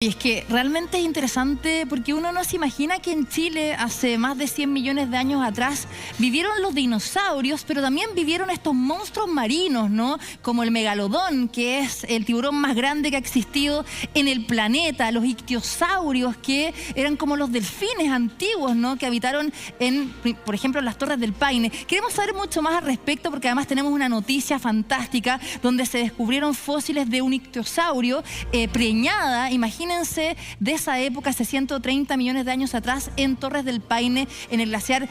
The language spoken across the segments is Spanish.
Y es que realmente es interesante porque uno no se imagina que en Chile hace más de 100 millones de años atrás vivieron los dinosaurios, pero también vivieron estos monstruos marinos, ¿no? Como el megalodón, que es el tiburón más grande que ha existido en el planeta, los ictiosaurios, que eran como los delfines antiguos, ¿no? Que habitaron en, por ejemplo, las Torres del Paine. Queremos saber mucho más al respecto porque además tenemos una noticia fantástica donde se descubrieron fósiles de un ictiosaurio preñada, imagínense, de esa época, hace 130 millones de años atrás, en Torres del Paine, en el glaciar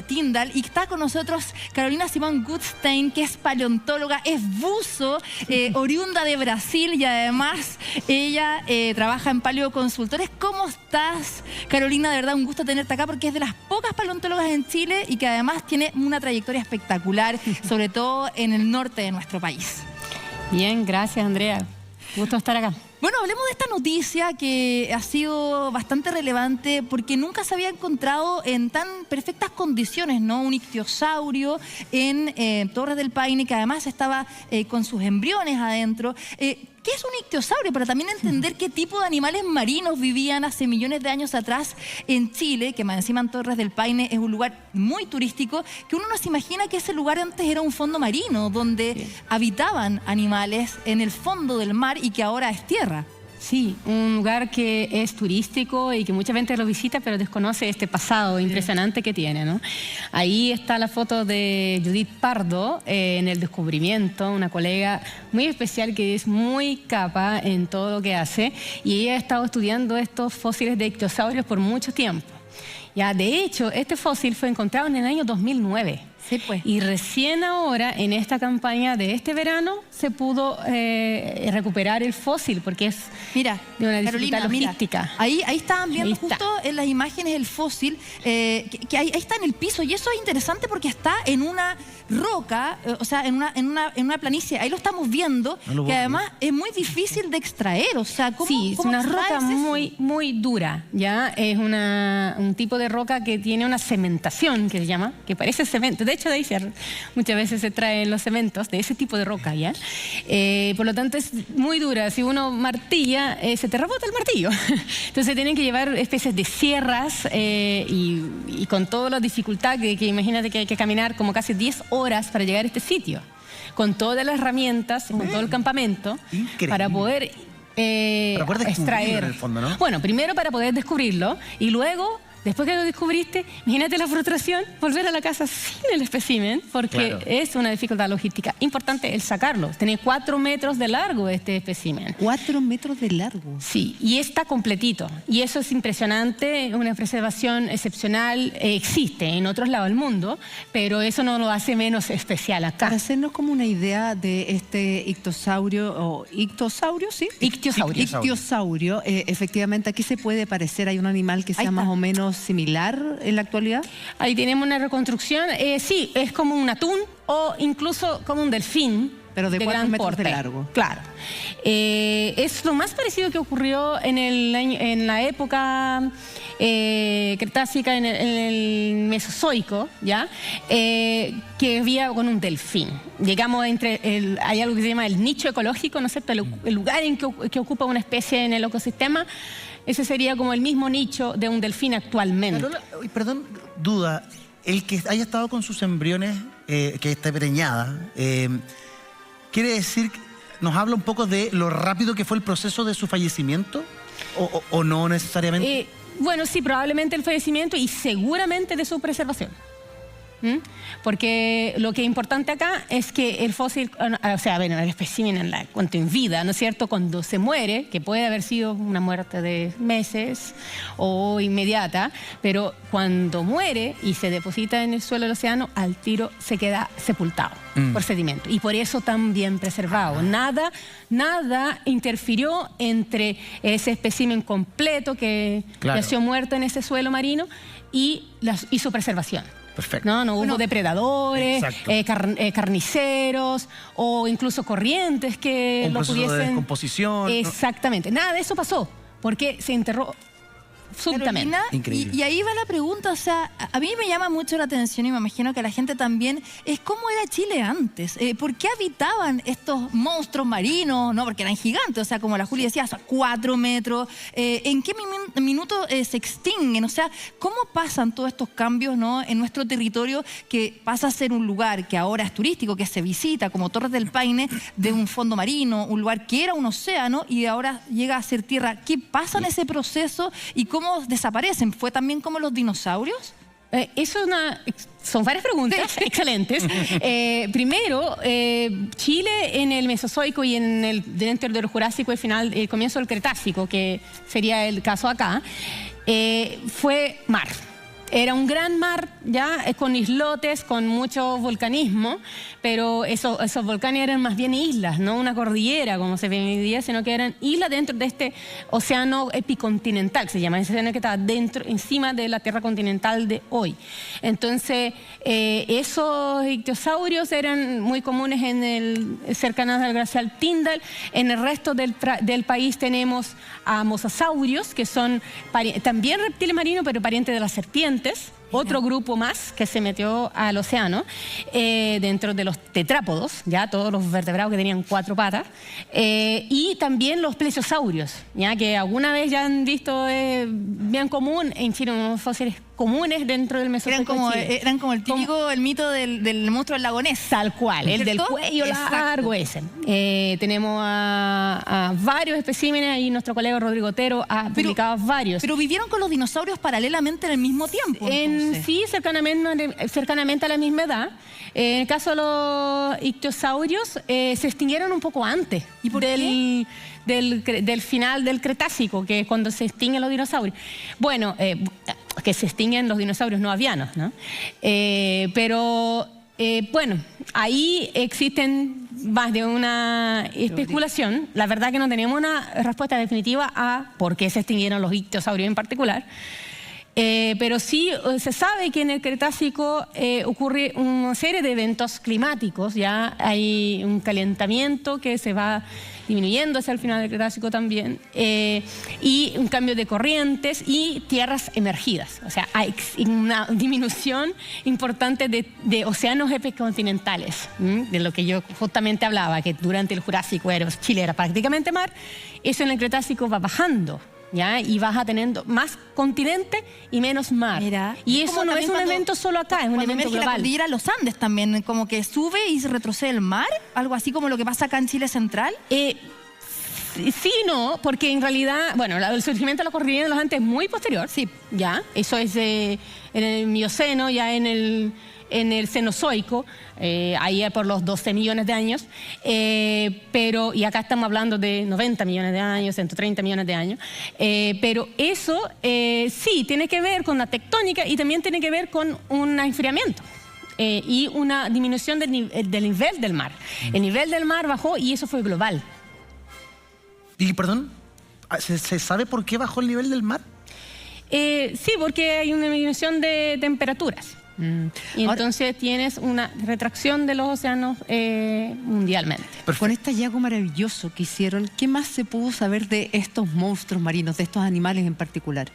Tyndall. Y está con nosotros Carolina Simón Gutstein, que es paleontóloga, es buzo, oriunda de Brasil, y además ella trabaja en Paleoconsultores. ¿Cómo estás, Carolina? De verdad, un gusto tenerte acá porque es de las pocas paleontólogas en Chile y que además tiene una trayectoria espectacular, sobre todo en el norte de nuestro país. Bien, gracias, Andrea. Gusto estar acá. Bueno, hablemos de esta noticia que ha sido bastante relevante porque nunca se había encontrado en tan perfectas condiciones, ¿no? Un ictiosaurio en Torres del Paine, que además estaba con sus embriones adentro. ¿Qué es un ictiosaurio? Para también entender qué tipo de animales marinos vivían hace millones de años atrás en Chile, que más encima en Torres del Paine es un lugar muy turístico, que uno no se imagina que ese lugar antes era un fondo marino, donde habitaban animales en el fondo del mar y que ahora es tierra. Sí, un lugar que es turístico y que mucha gente lo visita, pero desconoce este pasado impresionante que tiene, ¿no? Ahí está la foto de Judith Pardo en el descubrimiento, una colega muy especial que es muy capa en todo lo que hace, y ella ha estado estudiando estos fósiles de ictiosaurios por mucho tiempo. Ya, de hecho, este fósil fue encontrado en el año 2009. Sí, pues. Y recién ahora, en esta campaña de este verano, se pudo recuperar el fósil, porque es de una dificultad logística. Mira, ahí estaban viendo justo en las imágenes el fósil, que ahí está en el piso, y eso es interesante porque está en una roca, o sea, en una planicie. Ahí lo estamos viendo, que además es muy difícil de extraer, o sea, ¿cómo es una roca muy dura, ¿ya? Es un tipo de roca que tiene una cementación, que se llama, que parece cemento. De hecho, de ahí muchas veces se traen los cementos de ese tipo de roca, ¿ya? Por lo tanto, es muy dura. Si uno martilla, se te rebota el martillo. Entonces tienen que llevar especies de sierras y con toda la dificultad que imagínate que hay que caminar como casi 10 horas para llegar a este sitio, con todas las herramientas, con todo el campamento, para poder extraer. En el fondo, ¿no? Bueno, primero para poder descubrirlo y luego, después que lo descubriste, imagínate la frustración, volver a la casa sin el espécimen, porque es una dificultad logística importante el sacarlo. Tiene 4 metros de largo este espécimen. 4 metros de largo. Sí, y está completito. Y eso es impresionante, una preservación excepcional. Existe en otros lados del mundo, pero eso no lo hace menos especial acá. Para hacernos como una idea de este ictosaurio, o ictosaurio, ¿sí? Ictiosaurio, efectivamente, ¿a qué se puede parecer? ¿Hay un animal que sea más o menos similar en la actualidad? Ahí tenemos una reconstrucción. Sí, es como un atún o incluso como un delfín. Pero de 4 metros porte. de largo. Claro. Es lo más parecido que ocurrió en la época cretácica, en el Mesozoico, ¿ya? Que había con un delfín. Llegamos hay algo que se llama el nicho ecológico, ¿no es cierto? El lugar en que ocupa una especie en el ecosistema. Ese sería como el mismo nicho de un delfín actualmente. Perdón, duda. El que haya estado con sus embriones, que esté preñada, ¿quiere decir, nos habla un poco de lo rápido que fue el proceso de su fallecimiento? ¿O no necesariamente? Bueno, sí, probablemente el fallecimiento y seguramente de su preservación. Porque lo que es importante acá es que el fósil, o sea, bueno, el espécimen en cuanto en vida, ¿no es cierto? Cuando se muere, que puede haber sido una muerte de meses o inmediata, pero cuando muere y se deposita en el suelo del océano, al tiro se queda sepultado por sedimento y por eso tan bien preservado. Nada interfirió entre ese espécimen completo que nació muerto en ese suelo marino y su preservación. Perfecto. No hubo depredadores, carniceros o incluso corrientes que un lo proceso pudiesen... de descomposición. Exactamente. Nada de eso pasó porque se enterró súbitamente. Carolina, Increíble. y ahí va la pregunta, o sea, a mí me llama mucho la atención y me imagino que a la gente también, es cómo era Chile antes. ¿Por qué habitaban estos monstruos marinos? No, porque eran gigantes, o sea, como la Juli decía, hasta 4 metros. ¿En qué minuto se extinguen? O sea, ¿cómo pasan todos estos cambios, ¿no?, en nuestro territorio, que pasa a ser un lugar que ahora es turístico, que se visita, como Torres del Paine, de un fondo marino, un lugar que era un océano y ahora llega a ser tierra? ¿Qué pasa en ese proceso y cómo desaparecen? ¿Fue también como los dinosaurios? Son varias preguntas excelentes. Primero, Chile en el Mesozoico y dentro del Jurásico y el comienzo del Cretácico, que sería el caso acá, fue mar. Era un gran mar, ya, con islotes, con mucho volcanismo, pero esos volcanes eran más bien islas, no una cordillera como se ve hoy día, sino que eran islas dentro de este océano epicontinental, que se llama, ese océano que estaba encima de la tierra continental de hoy. Entonces, esos ictiosaurios eran muy comunes cercanos al glaciar Tyndall. En el resto del país tenemos a mosasaurios, que son también reptiles marinos, pero parientes de las serpientes. Otro grupo más que se metió al océano, dentro de los tetrápodos, ya todos los vertebrados que tenían 4 patas, y también los plesiosaurios, ya que alguna vez ya han visto bien común en Chile, unos fósiles comunes dentro del Mesozoico. Eran como el típico, el mito del monstruo del lago Ness. Tal cual, el del cuello largo ese. Tenemos a varios especímenes y nuestro colega Rodrigo Otero ha publicado varios. Pero vivieron con los dinosaurios paralelamente en el mismo tiempo. Sí, cercanamente a la misma edad. En el caso de los ictiosaurios, se extinguieron un poco antes. ¿Y por qué? Del final del Cretácico, que es cuando se extinguen los dinosaurios. Bueno, que se extinguen los dinosaurios no avianos, ¿no? Bueno, ahí existen más de una especulación. La verdad que no tenemos una respuesta definitiva a por qué se extinguieron los ictiosaurios en particular. Pero sí se sabe que en el Cretácico ocurre una serie de eventos climáticos. Ya hay un calentamiento que se va disminuyendo hacia el final del Cretácico también, y un cambio de corrientes y tierras emergidas. O sea, hay una disminución importante de océanos epicontinentales, de lo que yo justamente hablaba, que durante el Jurásico Chile era prácticamente mar. Eso en el Cretácico va bajando, ¿ya? Y vas a teniendo más continente y menos mar. Mira, y eso no es un evento solo acá, es un evento global. La cordillera Los Andes también, como que sube y se retrocede el mar, algo así como lo que pasa acá en Chile Central. Sí, no, porque en realidad, bueno, el surgimiento de la cordillera de los Andes es muy posterior. Sí, ya, eso es en el Mioceno, ya en el Cenozoico, ahí por los 12 millones de años, y acá estamos hablando de 90 millones de años, 130 millones de años, pero eso sí tiene que ver con la tectónica y también tiene que ver con un enfriamiento. Y una disminución del nivel del mar. El nivel del mar bajó y eso fue global. Y perdón, ¿se sabe por qué bajó el nivel del mar? Sí, porque hay una disminución de temperaturas. Y entonces tienes una retracción de los océanos mundialmente. Perfecto. Con este hallazgo maravilloso que hicieron, ¿qué más se pudo saber de estos monstruos marinos, de estos animales en particular?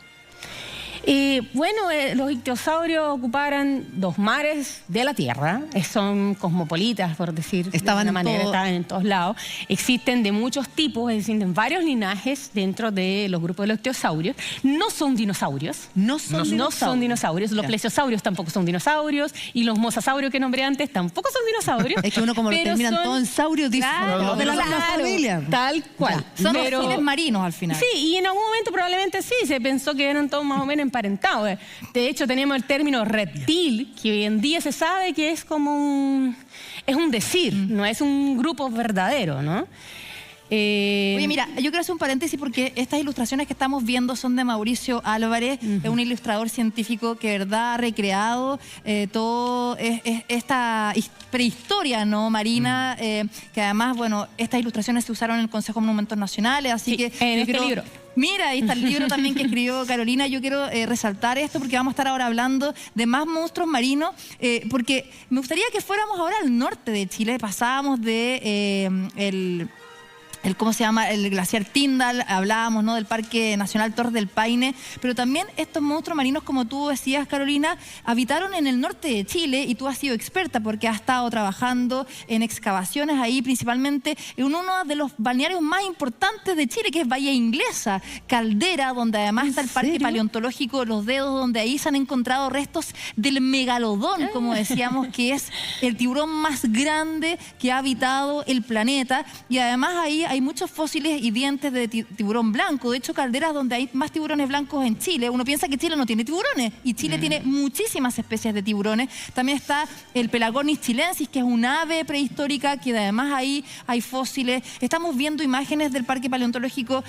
Bueno, los ictiosaurios ocuparon 2 mares de la Tierra, son cosmopolitas, por decir de alguna manera, estaban en todos lados. Existen de muchos tipos, existen varios linajes dentro de los grupos de los ictiosaurios. No son dinosaurios. No son dinosaurios. Los plesiosaurios tampoco son dinosaurios y los mosasaurios que nombré antes tampoco son dinosaurios. Es que uno como lo terminan todo en saurio, dice, de la misma familia. Tal cual. Son reptiles marinos al final. Sí, y en algún momento probablemente sí, se pensó que eran todos más o menos emparentados. De hecho, tenemos el término reptil, que hoy en día se sabe que es como es un decir, no es un grupo verdadero, ¿no? Oye, mira, yo quiero hacer un paréntesis porque estas ilustraciones que estamos viendo son de Mauricio Álvarez, es un ilustrador científico que de verdad ha recreado toda esta prehistoria, ¿no?, marina, que además, bueno, estas ilustraciones se usaron en el Consejo de Monumentos Nacionales, así que... En este libro. Mira, ahí está el libro también que escribió Carolina. Yo quiero resaltar esto porque vamos a estar ahora hablando de más monstruos marinos, porque me gustaría que fuéramos ahora al norte de Chile, pasábamos de ¿cómo se llama? El glaciar Tyndall, hablábamos, ¿no?, del Parque Nacional Torres del Paine, pero también estos monstruos marinos, como tú decías, Carolina, habitaron en el norte de Chile, y tú has sido experta porque has estado trabajando en excavaciones ahí, principalmente en uno de los balnearios más importantes de Chile, que es Bahía Inglesa, Caldera, donde además está el Parque Paleontológico Los Dedos, donde ahí se han encontrado restos del megalodón, como decíamos, que es el tiburón más grande que ha habitado el planeta, y además ahí hay muchos fósiles y dientes de tiburón blanco. De hecho, Caldera es donde hay más tiburones blancos en Chile. Uno piensa que Chile no tiene tiburones, y Chile tiene muchísimas especies de tiburones. También está el Pelagornis chilensis, que es un ave prehistórica, que además ahí hay fósiles. Estamos viendo imágenes del Parque Paleontológico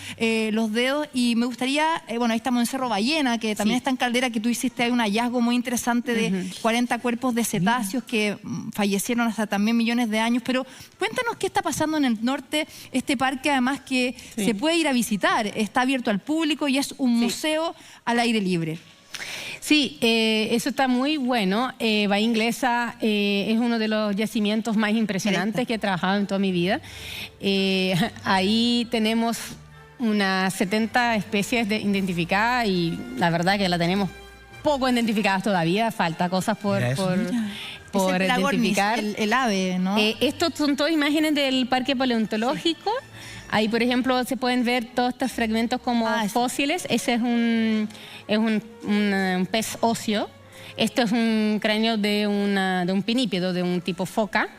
Los Dedos, y me gustaría, bueno, ahí estamos en Cerro Ballena, que también está en Caldera, que tú hiciste ahí un hallazgo muy interesante de 40 cuerpos de cetáceos que fallecieron hasta también millones de años. Pero cuéntanos qué está pasando en el norte. Este parque, además, que se puede ir a visitar, está abierto al público y es un museo al aire libre. Sí, eso está muy bueno. Bahía Inglesa es uno de los yacimientos más impresionantes que he trabajado en toda mi vida. Ahí tenemos unas 70 especies identificadas, y la verdad que la tenemos poco identificadas todavía, falta cosas por identificar. El ave, ¿no? Estos son todas imágenes del Parque Paleontológico. Ahí, por ejemplo, se pueden ver todos estos fragmentos como fósiles. Ese es un pez óseo. Esto es un cráneo de un pinípedo, de un tipo foca.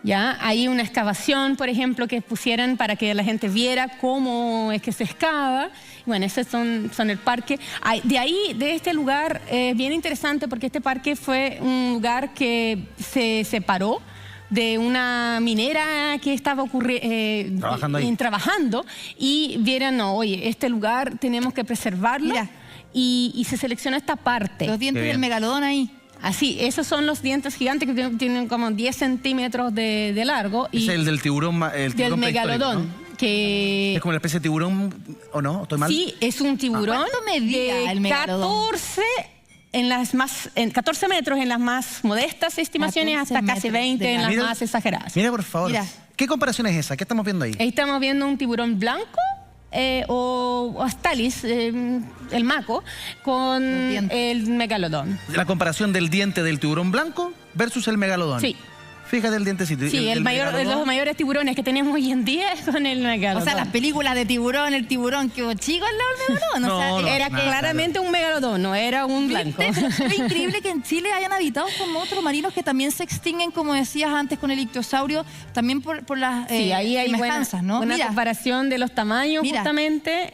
¿Ya? Hay una excavación, por ejemplo, que pusieran para que la gente viera cómo es que se excava. Bueno, esos son el parque. De este lugar, bien interesante, porque este parque fue un lugar que se separó de una minera que estaba trabajando, y vieron, no, oye, este lugar tenemos que preservarlo. Mira. Y se seleccionó esta parte. Los dientes del megalodón ahí. Así, esos son los dientes gigantes que tienen como 10 centímetros de largo. Es el del tiburón, del megalodón, ¿no? ¿Es como una especie de tiburón o no? ¿Estoy mal? Sí, es un tiburón medía el megalodón? 14 metros en las más modestas estimaciones, hasta casi 20 en las más exageradas. Mira, por favor. Mira. ¿Qué comparación es esa? ¿Qué estamos viendo ahí? Ahí estamos viendo un tiburón blanco, o Astalis, el maco, con el megalodón. La comparación del diente del tiburón blanco versus el megalodón. Sí. Fíjate el dientecito. Sí, de los mayores tiburones que tenemos hoy en día es con el megalodón. O sea, las películas de tiburón, el tiburón quedó chico al lado del megalodón. No, era claramente un megalodón, no era un blanco. Es increíble que en Chile hayan habitado con monstruos marinos que también se extinguen, como decías antes, con el ictiosaurio, también por las ahí hay semejanzas, ¿no? Una comparación de los tamaños, justamente.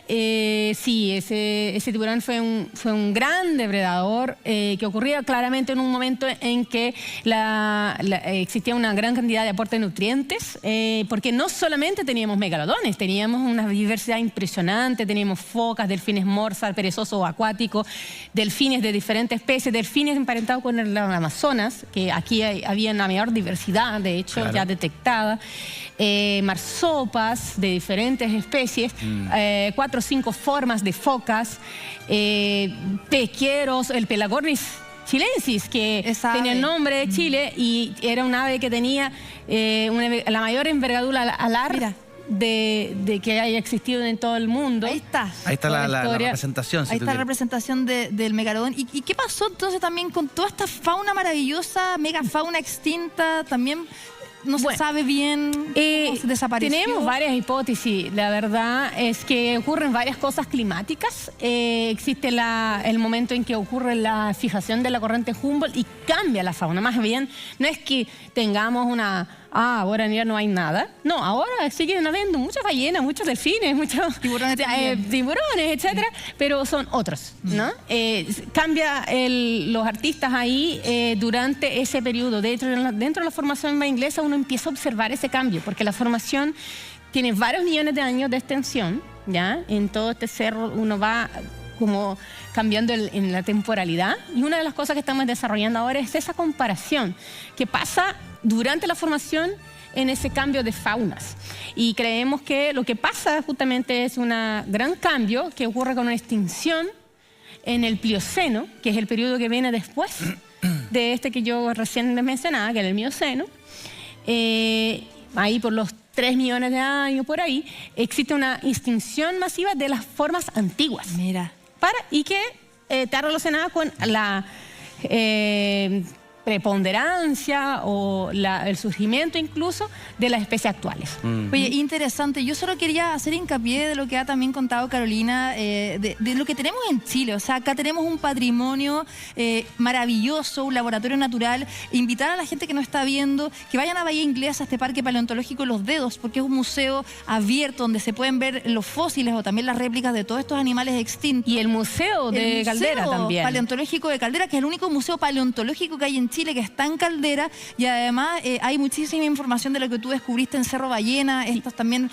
Sí, ese tiburón fue un gran depredador que ocurría claramente en un momento en que existía una gran cantidad de aporte de nutrientes, porque no solamente teníamos megalodones, teníamos una diversidad impresionante, teníamos focas, delfines morsa, perezoso acuático, delfines de diferentes especies, delfines emparentados con el Amazonas, que aquí había una mayor diversidad, de hecho, ya detectada, marsopas de diferentes especies, 4 o 5 formas de focas, pequeros, el Pelagornis chilensis, que tenía el nombre de Chile, y era un ave que tenía la mayor envergadura alar de que haya existido en todo el mundo. Ahí está. Ahí está la representación. Ahí está la representación del megalodón. ¿Y qué pasó entonces también con toda esta fauna maravillosa, megafauna extinta? También no se sabe bien cómo desapareció. Tenemos varias hipótesis. La verdad es que ocurren varias cosas climáticas. Existe el momento en que ocurre la fijación de la corriente Humboldt y cambia la fauna. Más bien, no es que tengamos ahora ya no hay nada. No, ahora siguen habiendo muchas ballenas, muchos delfines, muchos tiburones, etcétera, pero son otros, ¿no? Cambia los artistas ahí durante ese periodo. Dentro de la formación Bahía Inglesa uno empieza a observar ese cambio, porque la formación tiene varios millones de años de extensión, ¿ya? En todo este cerro uno va como cambiando en la temporalidad, y una de las cosas que estamos desarrollando ahora es esa comparación que pasa durante la formación en ese cambio de faunas. Y creemos que lo que pasa justamente es un gran cambio que ocurre con una extinción en el Plioceno, que es el periodo que viene después de este que yo recién les mencionaba, que era el Mioceno. Ahí por los 3 millones de años por ahí, existe una extinción masiva de las formas antiguas. Mira. Y que está relacionada con la preponderancia o el surgimiento incluso de las especies actuales. Oye, interesante. Yo solo quería hacer hincapié de lo que ha también contado Carolina, de lo que tenemos en Chile. O sea, acá tenemos un patrimonio maravilloso, un laboratorio natural. Invitar a la gente que nos está viendo que vayan a Bahía Inglesa, a este parque paleontológico Los Dedos, porque es un museo abierto donde se pueden ver los fósiles o también las réplicas de todos estos animales extintos. Y el museo de Caldera también. Paleontológico de Caldera, que es el único museo paleontológico que hay en Chile, que está en Caldera, y además hay muchísima información de lo que tú descubriste en Cerro Ballena, estos también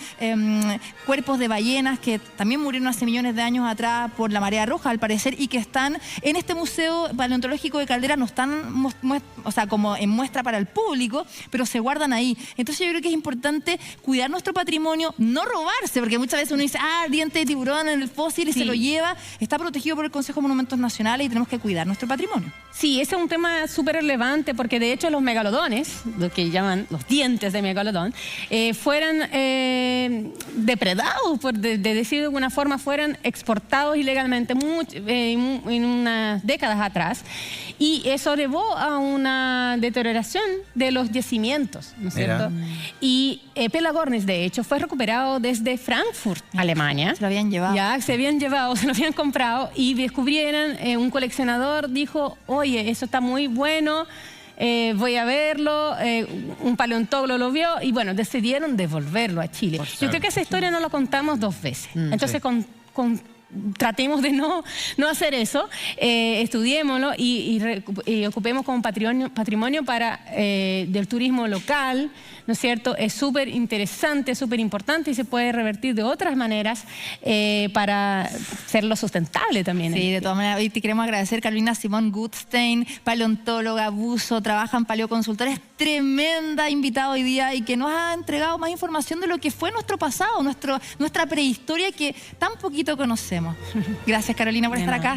cuerpos de ballenas que también murieron hace millones de años atrás por la marea roja, al parecer, y que están en este museo paleontológico de Caldera, no están, o sea, como en muestra para el público, pero se guardan ahí. Entonces yo creo que es importante cuidar nuestro patrimonio, no robarse, porque muchas veces uno dice, diente de tiburón en el fósil y se lo lleva. Está protegido por el Consejo de Monumentos Nacionales y tenemos que cuidar nuestro patrimonio. Sí, ese es un tema súper relevante porque de hecho los megalodones, lo que llaman los dientes de megalodón, fueran depredados, por decir de alguna forma, fueran exportados ilegalmente en unas décadas atrás, y eso llevó a una deterioración de los yacimientos, ¿no es cierto? Y Pelagornis, de hecho, fue recuperado desde Frankfurt, Alemania. Se lo habían llevado. Ya, se habían llevado, se lo habían comprado y descubrieron, un coleccionador dijo, oye, eso está muy bueno, voy a verlo, un paleontólogo lo vio y bueno, decidieron devolverlo a Chile. Yo creo que esa historia no la contamos 2 veces. Entonces, tratemos de no hacer eso, estudiémoslo y ocupemos como patrimonio para del turismo local, ¿no es cierto? Es súper interesante, súper importante y se puede revertir de otras maneras para hacerlo sustentable también. Sí, de todas maneras, hoy te queremos agradecer, Carolina Simón Gutstein, paleontóloga, buzo, trabaja en Paleoconsultores, es tremenda invitada hoy día y que nos ha entregado más información de lo que fue nuestro pasado, nuestra prehistoria que tan poquito conocemos. Gracias, Carolina, por estar acá.